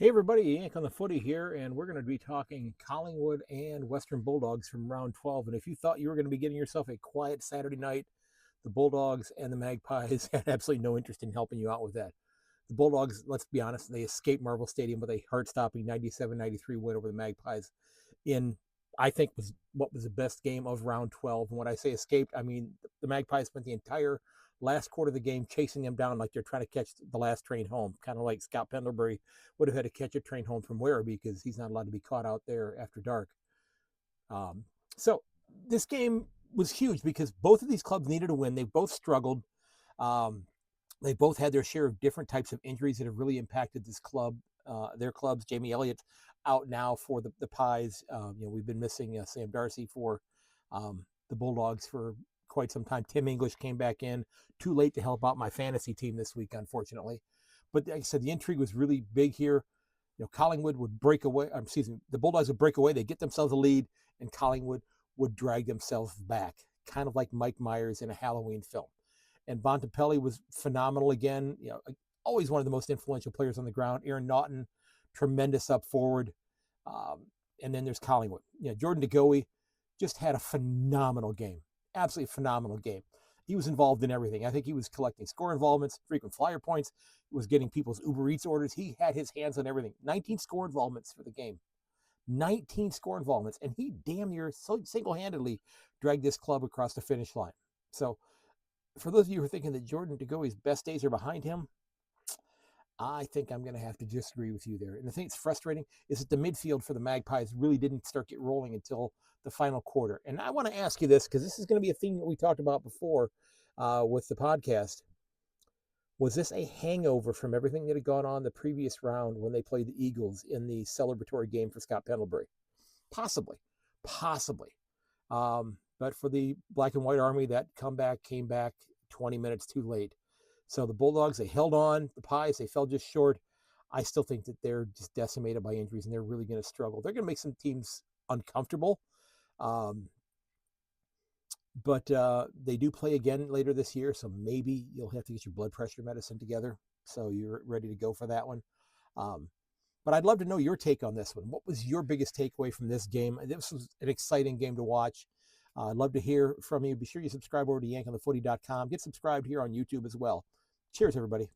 Hey everybody, Yank on the Footy here, and we're going to be talking Collingwood and Western Bulldogs from round 12. And if you thought you were going to be getting yourself a quiet Saturday night, the Bulldogs and the Magpies had absolutely no interest in helping you out with that. The Bulldogs, let's be honest, they escaped Marvel Stadium with a heart-stopping 97-93 win over the Magpies in, I think, was what was the best game of round 12. And when I say escaped, I mean the Magpies spent the entire last quarter of the game chasing them down like they're trying to catch the last train home, kind of like Scott Pendlebury would have had to catch a train home from Werribee because he's not allowed to be caught out there after dark. So this game was huge because both of these clubs needed a win. They both struggled. They both had their share of different types of injuries that have really impacted this club, their clubs. Jamie Elliott out now for the Pies. We've been missing Sam Darcy for the Bulldogs for quite some time. Tim English came back in too late to help out my fantasy team this week, unfortunately. But like I said, the intrigue was really big here. Collingwood would break away. The Bulldogs would break away. They get themselves a lead, and Collingwood would drag themselves back, kind of like Mike Myers in a Halloween film. And Bontempelli was phenomenal again. Always one of the most influential players on the ground. Aaron Naughton, tremendous up forward. And then there's Collingwood. Jordan DeGoey just had a phenomenal game. Absolutely phenomenal game. He was involved in everything. I think he was collecting score involvements, frequent flyer points. He was getting people's Uber Eats orders. He had his hands on everything. 19 score involvements for the game. 19 score involvements. And he damn near single-handedly dragged this club across the finish line. So for those of you who are thinking that Jordan DeGoey's best days are behind him, I think I'm going to have to disagree with you there. And the thing that's frustrating is that the midfield for the Magpies really didn't start get rolling until the final quarter. And I want to ask you this, because this is going to be a theme that we talked about before with the podcast. Was this a hangover from everything that had gone on the previous round when they played the Eagles in the celebratory game for Scott Pendlebury? Possibly. But for the Black and White Army, that comeback came back 20 minutes too late. So the Bulldogs, they held on. The Pies, they fell just short. I still think that they're just decimated by injuries, and they're really going to struggle. They're going to make some teams uncomfortable. But they do play again later this year, so maybe you'll have to get your blood pressure medicine together so you're ready to go for that one. But I'd love to know your take on this one. What was your biggest takeaway from this game? This was an exciting game to watch. I'd love to hear from you. Be sure you subscribe over to yankonthefooty.com. Get subscribed here on YouTube as well. Cheers, everybody.